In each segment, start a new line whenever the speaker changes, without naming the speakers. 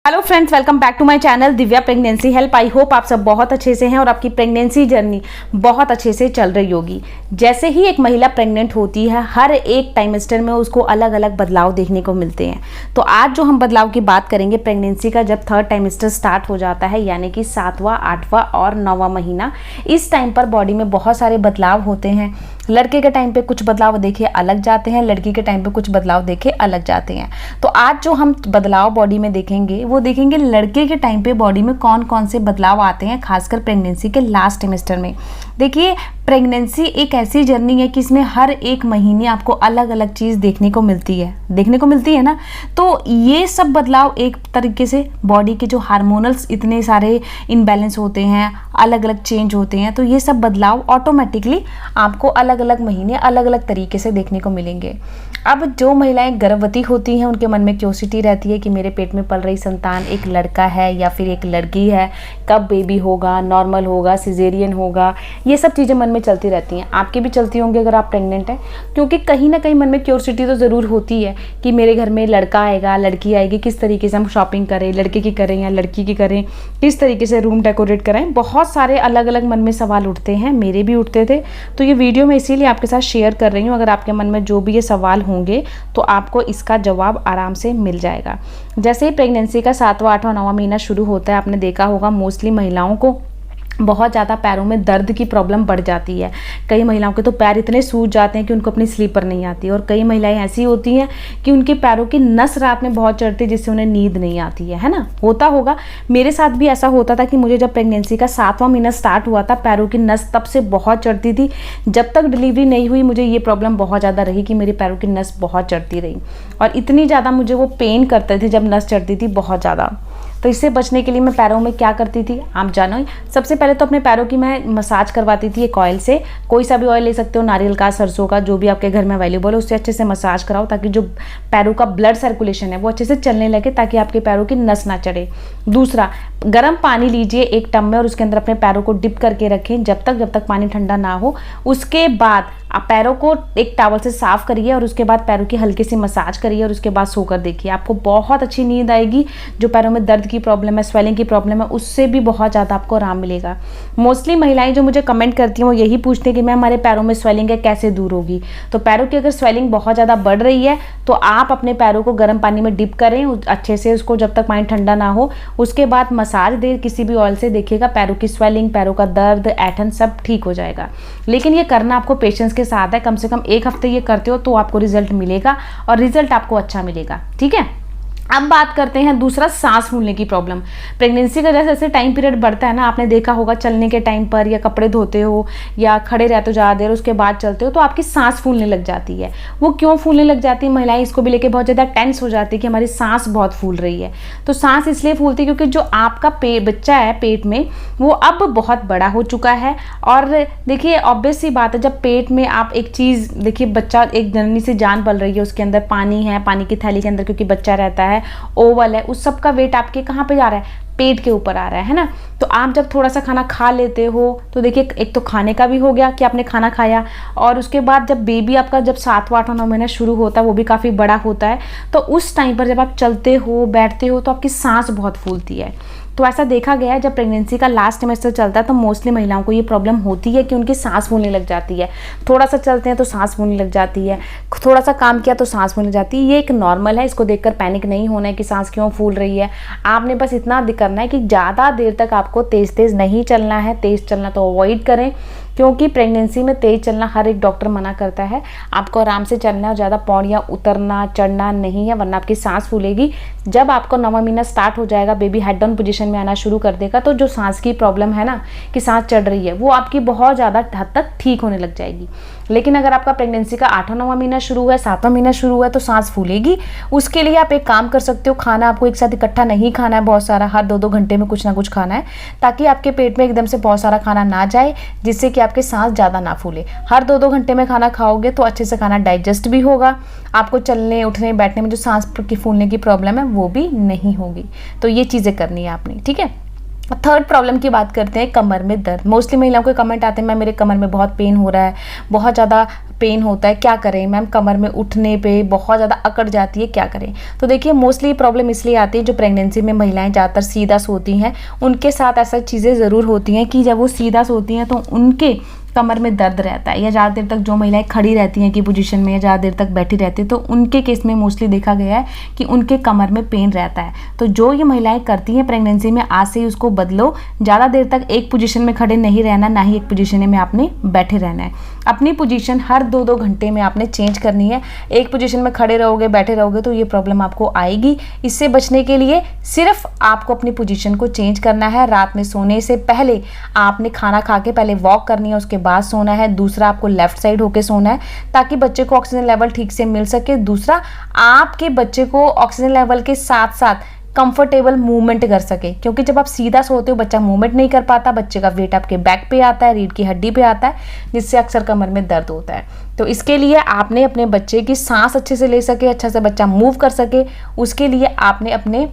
Hello friends, welcome back to my channel Divya pregnancy help. I hope आप सब बहुत अच्छे से हैं और आपकी प्रेगनेंसी जर्नी बहुत अच्छे से चल रही होगी। जैसे ही एक महिला प्रेग्नेंट होती है, हर एक टाइमेस्टर में उसको अलग अलग बदलाव देखने को मिलते हैं। तो आज जो हम बदलाव की बात करेंगे प्रेगनेंसी का, जब थर्ड टाइमेस्टर स्टार्ट हो जाता है, यानी कि 7वां, 8वां और 9वां महीना, इस टाइम पर बॉडी में बहुत सारे बदलाव होते हैं। लड़के के टाइम पे कुछ बदलाव देखे अलग जाते हैं, लड़की के टाइम पे कुछ बदलाव देखे अलग जाते हैं। तो आज जो हम बदलाव बॉडी में देखेंगे वो देखेंगे लड़के के टाइम पे बॉडी में कौन कौन से बदलाव आते हैं, खासकर प्रेगनेंसी के लास्ट ट्राइमेस्टर में। देखिए, प्रेगनेंसी एक ऐसी जर्नी है कि इसमें हर एक महीने आपको अलग अलग चीज़ देखने को मिलती है ना। तो ये सब बदलाव एक तरीके से बॉडी के जो हार्मोनल्स इतने सारे इनबैलेंस होते हैं, अलग अलग चेंज होते हैं, तो ये सब बदलाव ऑटोमेटिकली आपको अलग अलग महीने अलग अलग तरीके से देखने को मिलेंगे। अब जो महिलाएं गर्भवती होती हैं, उनके मन में क्यूरियोसिटी रहती है कि मेरे पेट में पल रही संतान एक लड़का है या फिर एक लड़की है, कब बेबी होगा, नॉर्मल होगा, सिजेरियन होगा, ये सब चीज़ें मन में चलती रहती हैं। आपकी भी चलती होंगी अगर आप प्रेग्नेंट हैं, क्योंकि कहीं ना कहीं मन में क्यूरियोसिटी तो ज़रूर होती है कि मेरे घर में लड़का आएगा, लड़की आएगी, किस तरीके से हम शॉपिंग करें, लड़के की करें या लड़की की करें, किस तरीके से रूम डेकोरेट करें। बहुत सारे अलग अलग मन में सवाल उठते हैं, मेरे भी उठते थे। तो ये वीडियो मैं इसीलिए आपके साथ शेयर कर रही हूँ। अगर आपके मन में जो भी ये सवाल होंगे तो आपको इसका जवाब आराम से मिल जाएगा। जैसे ही प्रेगनेंसी का 7वां, 8वां, 9वां महीना शुरू होता है, आपने देखा होगा मोस्टली महिलाओं को बहुत ज़्यादा पैरों में दर्द की प्रॉब्लम बढ़ जाती है। कई महिलाओं के तो पैर इतने सूज जाते हैं कि उनको अपनी स्लीपर नहीं आती, और कई महिलाएं ऐसी होती हैं कि उनके पैरों की नस रात में बहुत चढ़ती है, जिससे उन्हें नींद नहीं आती है ना। होता होगा, मेरे साथ भी ऐसा होता था कि मुझे जब प्रेगनेंसी का 7वां महीना स्टार्ट हुआ था, पैरों की नस तब से बहुत चढ़ती थी। जब तक डिलीवरी नहीं हुई मुझे ये प्रॉब्लम बहुत ज़्यादा रही कि मेरे पैरों की नस बहुत चढ़ती रही, और इतनी ज़्यादा मुझे वो पेन करते थे जब नस चढ़ती थी, बहुत ज़्यादा। तो इससे बचने के लिए मैं पैरों में क्या करती थी आप जानो। सबसे पहले तो अपने पैरों की मैं मसाज करवाती थी एक ऑयल से। कोई सा भी ऑयल ले सकते हो, नारियल का, सरसों का, जो भी आपके घर में अवेलेबल है, उससे अच्छे से मसाज कराओ ताकि जो पैरों का ब्लड सर्कुलेशन है वो अच्छे से चलने लगे, ताकि आपके पैरों की नस ना चढ़े। दूसरा, गर्म पानी लीजिए एक टब में और उसके अंदर अपने पैरों को डिप करके रखें जब तक पानी ठंडा ना हो। उसके बाद आप पैरों को एक टॉवल से साफ करिए और उसके बाद पैरों की हल्की सी मसाज करिए और उसके बाद सोकर देखिए, आपको बहुत अच्छी नींद आएगी। जो पैरों में दर्द की प्रॉब्लम है, स्वेलिंग की प्रॉब्लम है, उससे भी बहुत ज़्यादा आपको आराम मिलेगा। मोस्टली महिलाएं जो मुझे कमेंट करती हैं वो यही पूछती हैं कि मैम हमारे पैरों में स्वेलिंग है, कैसे दूर होगी। तो पैरों की अगर स्वेलिंग बहुत ज़्यादा बढ़ रही है तो आप अपने पैरों को गर्म पानी में डिप करें अच्छे से, उसको जब तक पानी ठंडा ना हो। उसके बाद मसाज दें किसी भी ऑयल से, देखिएगा पैरों की स्वेलिंग, पैरों का दर्द, ऐठन सब ठीक हो जाएगा। लेकिन ये करना आपको पेशेंस के साथ है। कम से कम 1 हफ्ते ये करते हो तो आपको रिजल्ट मिलेगा, और रिजल्ट आपको अच्छा मिलेगा। ठीक है, अब बात करते हैं दूसरा, सांस फूलने की प्रॉब्लम। प्रेगनेंसी का जैसे जैसे टाइम पीरियड बढ़ता है ना, आपने देखा होगा चलने के टाइम पर या कपड़े धोते हो या खड़े रहते हो ज़्यादा देर, उसके बाद चलते हो तो आपकी सांस फूलने लग जाती है। वो क्यों फूलने लग जाती है, महिलाएं इसको भी लेके बहुत ज़्यादा टेंस हो जाती है कि हमारी सांस बहुत फूल रही है। तो सांस इसलिए फूलती है क्योंकि जो आपका बच्चा है पेट में, वो अब बहुत बड़ा हो चुका है। और देखिए, ऑब्वियस सी बात है, जब पेट में आप एक चीज़ देखिए, बच्चा एक जननी से जान पल रही है, उसके अंदर पानी है, पानी की थैली के अंदर क्योंकि बच्चा रहता है, ओवल है, उस सब का वेट आपके कहाँ पे जा रहा है, पेट के ऊपर आ रहा है ना। तो आप जब थोड़ा सा खाना खा लेते हो तो देखिए, एक तो खाने का भी हो गया कि आपने खाना खाया, और उसके बाद जब बेबी आपका जब 7वां, 8वां, 9वां महीना शुरू होता है, वो भी काफ़ी बड़ा होता है, तो उस टाइम पर जब आप चलते हो, बैठते हो, तो आपकी सांस बहुत फूलती है। तो ऐसा देखा गया है, जब प्रेगनेंसी का लास्ट ट्राइमेस्टर चलता है तो मोस्टली महिलाओं को ये प्रॉब्लम होती है कि उनकी सांस फूलने लग जाती है। थोड़ा सा चलते हैं तो सांस फूलने लग जाती है, थोड़ा सा काम किया तो सांस फूलने जाती है। ये एक नॉर्मल है, इसको देखकर पैनिक नहीं होना है कि सांस क्यों फूल रही है। आपने बस इतना करना है कि ज़्यादा देर तक आपको तेज़ नहीं चलना है। तेज़ चलना तो अवॉइड करें, क्योंकि प्रेगनेंसी में तेज़ चलना हर एक डॉक्टर मना करता है। आपको आराम से चलना है और ज़्यादा पौड़ियाँ उतरना चढ़ना नहीं है, वरना आपकी सांस फूलेगी। जब आपको 9वां महीना स्टार्ट हो जाएगा, बेबी हेड डाउन पोजीशन में आना शुरू कर देगा, तो जो सांस की प्रॉब्लम है ना कि सांस चढ़ रही है, वो आपकी बहुत ज़्यादा हद तक ठीक होने लग जाएगी। लेकिन अगर आपका प्रेगनेंसी का 8वां, 9वां महीना शुरू हुआ है, 7वां महीना शुरू हुआ है, तो सांस फूलेगी। उसके लिए आप एक काम कर सकते हो, खाना आपको एक साथ इकट्ठा नहीं खाना है बहुत सारा, हर 2-2 घंटे में कुछ ना कुछ खाना है, ताकि आपके पेट में एकदम से बहुत सारा खाना ना जाए, जिससे कि आपके सांस ज़्यादा ना फूले। हर 2-2 घंटे में खाना खाओगे तो अच्छे से खाना डाइजेस्ट भी होगा, आपको चलने उठने बैठने में जो सांस की फूलने की प्रॉब्लम है वो भी नहीं होगी। तो ये चीज़ें करनी है आपने, ठीक है। थर्ड प्रॉब्लम की बात करते हैं, कमर में दर्द। मोस्टली महिलाओं के कमेंट आते हैं, मैम मेरे कमर में बहुत पेन हो रहा है, बहुत ज़्यादा पेन होता है, क्या करें मैम, कमर में उठने पे बहुत ज़्यादा अकड़ जाती है, क्या करें। तो देखिए मोस्टली प्रॉब्लम इसलिए आती है, जो प्रेगनेंसी में महिलाएं ज़्यादातर सीधा सोती हैं उनके साथ ऐसा चीज़ें ज़रूर होती हैं कि जब वो सीधा सोती हैं तो उनके कमर में दर्द रहता है, या ज़्यादा देर तक जो महिलाएं खड़ी रहती हैं की पोजीशन में या ज़्यादा देर तक बैठी रहती है तो उनके केस में मोस्टली देखा गया है कि उनके कमर में पेन रहता है। तो जो ये महिलाएं करती हैं प्रेगनेंसी में, आज से ही उसको बदलो। ज़्यादा देर तक एक पोजीशन में खड़े नहीं रहना, ना ही एक पोजीशन में आपने बैठे रहना है। अपनी पोजीशन हर 2-2 घंटे में आपने चेंज करनी है। एक पोजीशन में खड़े रहोगे, बैठे रहोगे तो ये प्रॉब्लम आपको आएगी। इससे बचने के लिए सिर्फ आपको अपनी पोजीशन को चेंज करना है। रात में सोने से पहले आपने खाना खा के पहले वॉक करनी है, उसके बाद सोना है। दूसरा, आपको लेफ्ट साइड होके सोना है ताकि बच्चे को ऑक्सीजन लेवल ठीक से मिल सके। दूसरा, आपके बच्चे को ऑक्सीजन लेवल के साथ साथ कंफर्टेबल मूवमेंट कर सके, क्योंकि जब आप सीधा सोते हो बच्चा मूवमेंट नहीं कर पाता, बच्चे का वेट आपके बैक पे आता है, रीढ़ की हड्डी पे आता है, जिससे अक्सर कमर में दर्द होता है। तो इसके लिए आपने अपने बच्चे की सांस अच्छे से ले सके, अच्छा से बच्चा मूव कर सके, उसके लिए आपने अपने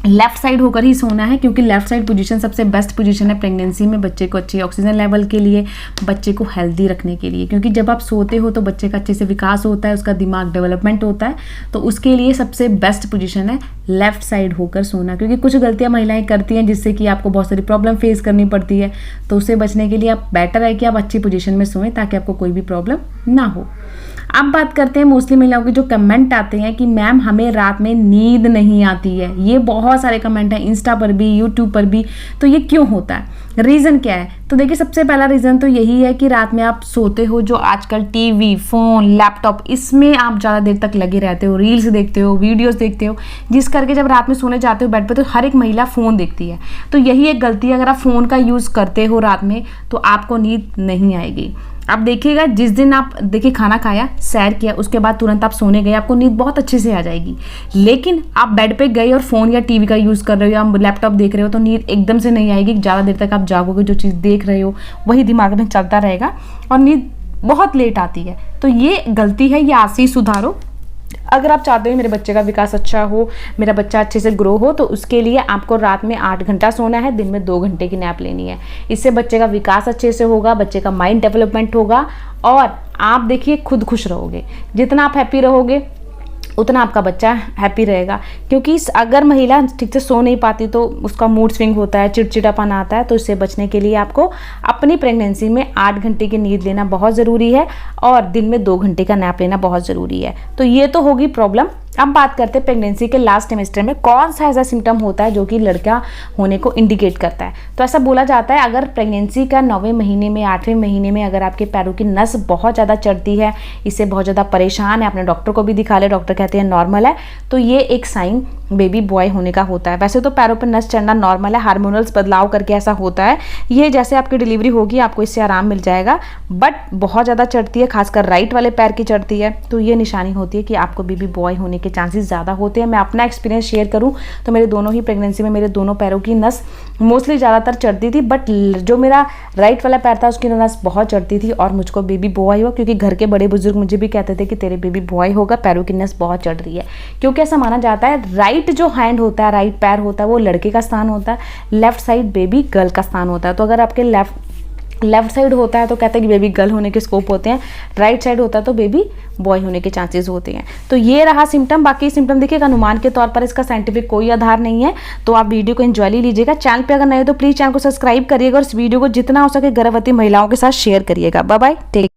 लेफ्ट साइड होकर ही सोना है, क्योंकि लेफ्ट साइड पोजीशन सबसे बेस्ट पोजीशन है प्रेगनेंसी में, बच्चे को अच्छी ऑक्सीजन लेवल के लिए, बच्चे को हेल्दी रखने के लिए। क्योंकि जब आप सोते हो तो बच्चे का अच्छे से विकास होता है, उसका दिमाग डेवलपमेंट होता है, तो उसके लिए सबसे बेस्ट पोजीशन है लेफ्ट साइड होकर सोना। क्योंकि कुछ गलतियां महिलाएं करती हैं जिससे कि आपको बहुत सारी प्रॉब्लम फेस करनी पड़ती है, तो उससे बचने के लिए आप बेटर है कि आप अच्छी पोजीशन में सोएं ताकि आपको कोई भी प्रॉब्लम ना हो। अब बात करते हैं मोस्टली महिलाओं के जो कमेंट आते हैं कि मैम हमें रात में नींद नहीं आती है। ये बहुत सारे कमेंट हैं इंस्टा पर भी, यूट्यूब पर भी। तो ये क्यों होता है, रीज़न क्या है? तो देखिए सबसे पहला रीज़न तो यही है कि रात में आप सोते हो, जो आजकल टीवी, फ़ोन, लैपटॉप, इसमें आप ज़्यादा देर तक लगे रहते हो, रील्स देखते हो, वीडियोस देखते हो, जिस करके जब रात में सोने जाते हो बेड पे तो हर एक महिला फ़ोन देखती है। तो यही एक गलती है, अगर आप फ़ोन का यूज़ करते हो रात में तो आपको नींद नहीं आएगी। आप देखिएगा जिस दिन आप देखिए खाना खाया, सैर किया, उसके बाद तुरंत आप सोने गए, आपको नींद बहुत अच्छे से आ जाएगी। लेकिन आप बेड पे गए और फ़ोन या टीवी का यूज़ कर रहे हो या लैपटॉप देख रहे हो तो नींद एकदम से नहीं आएगी। ज़्यादा देर तक आप जागोगे, जो चीज़ देख रहे हो वही दिमाग में चलता रहेगा और नींद बहुत लेट आती है। तो ये गलती है, ये आज से ही सुधारो। अगर आप चाहते हो मेरे बच्चे का विकास अच्छा हो, मेरा बच्चा अच्छे से ग्रो हो, तो उसके लिए आपको रात में 8 घंटा सोना है, दिन में 2 घंटे की नैप लेनी है। इससे बच्चे का विकास अच्छे से होगा, बच्चे का माइंड डेवलपमेंट होगा और आप देखिए खुद खुश रहोगे। जितना आप हैप्पी रहोगे उतना आपका बच्चा हैप्पी रहेगा। क्योंकि अगर महिला ठीक से सो नहीं पाती तो उसका मूड स्विंग होता है, चिड़चिड़ापन आता है। तो इससे बचने के लिए आपको अपनी प्रेगनेंसी में 8 घंटे की नींद लेना बहुत ज़रूरी है और दिन में 2 घंटे का नैप लेना बहुत ज़रूरी है। तो ये तो होगी प्रॉब्लम। अब बात करते हैं प्रेगनेंसी के लास्ट ट्राइमेस्टर में कौन सा ऐसा सिम्टम होता है जो कि लड़का होने को इंडिकेट करता है। तो ऐसा बोला जाता है, अगर प्रेगनेंसी का 9वें महीने में, 8वें महीने में अगर आपके पैरों की नस बहुत ज़्यादा चढ़ती है, इससे बहुत ज़्यादा परेशान है, अपने डॉक्टर को भी दिखा ले, डॉक्टर कहते हैं नॉर्मल है, तो ये एक साइन बेबी बॉय होने का होता है। वैसे तो पैरों पर नस चढ़ना नॉर्मल है, हार्मोनल्स बदलाव करके ऐसा होता है। ये जैसे आपकी डिलीवरी होगी आपको इससे आराम मिल जाएगा, बट बहुत ज़्यादा चढ़ती है, खासकर राइट वाले पैर की चढ़ती है, तो ये निशानी होती है कि आपको बेबी बॉय होने के चांसेस ज़्यादा होते हैं। मैं अपना एक्सपीरियंस शेयर करूं तो मेरे दोनों ही प्रेगनेंसी में मेरे दोनों पैरों की नस मोस्टली ज़्यादातर चढ़ती थी, बट जो मेरा राइट वाला पैर था उसकी नस बहुत चढ़ती थी और मुझको बेबी बॉय हुआ। क्योंकि घर के बड़े बुजुर्ग मुझे भी कहते थे कि तेरे बेबी बॉय होगा, पैरों की नस बहुत चढ़ रही है। क्योंकि ऐसा माना जाता है राइट जो हैंड होता है, राइट पैर होता है, वो लड़के का स्थान होता है, लेफ्ट साइड बेबी गर्ल का स्थान होता है। तो अगर आपके लेफ्ट साइड होता है तो कहते हैं कि बेबी गर्ल होने के स्कोप होते हैं, राइट साइड होता है तो बेबी बॉय होने के चांसेस होते हैं। तो ये रहा सिम्टम। बाकी सिम्टम देखिए अनुमान के तौर पर, इसका साइंटिफिक कोई आधार नहीं है। तो आप वीडियो को एंजॉय लीजिएगा। चैनल पे अगर नए हो तो प्लीज़ चैनल को सब्सक्राइब करिएगा और इस वीडियो को जितना हो सके गर्भवती महिलाओं के साथ शेयर करिएगा। Bye bye, take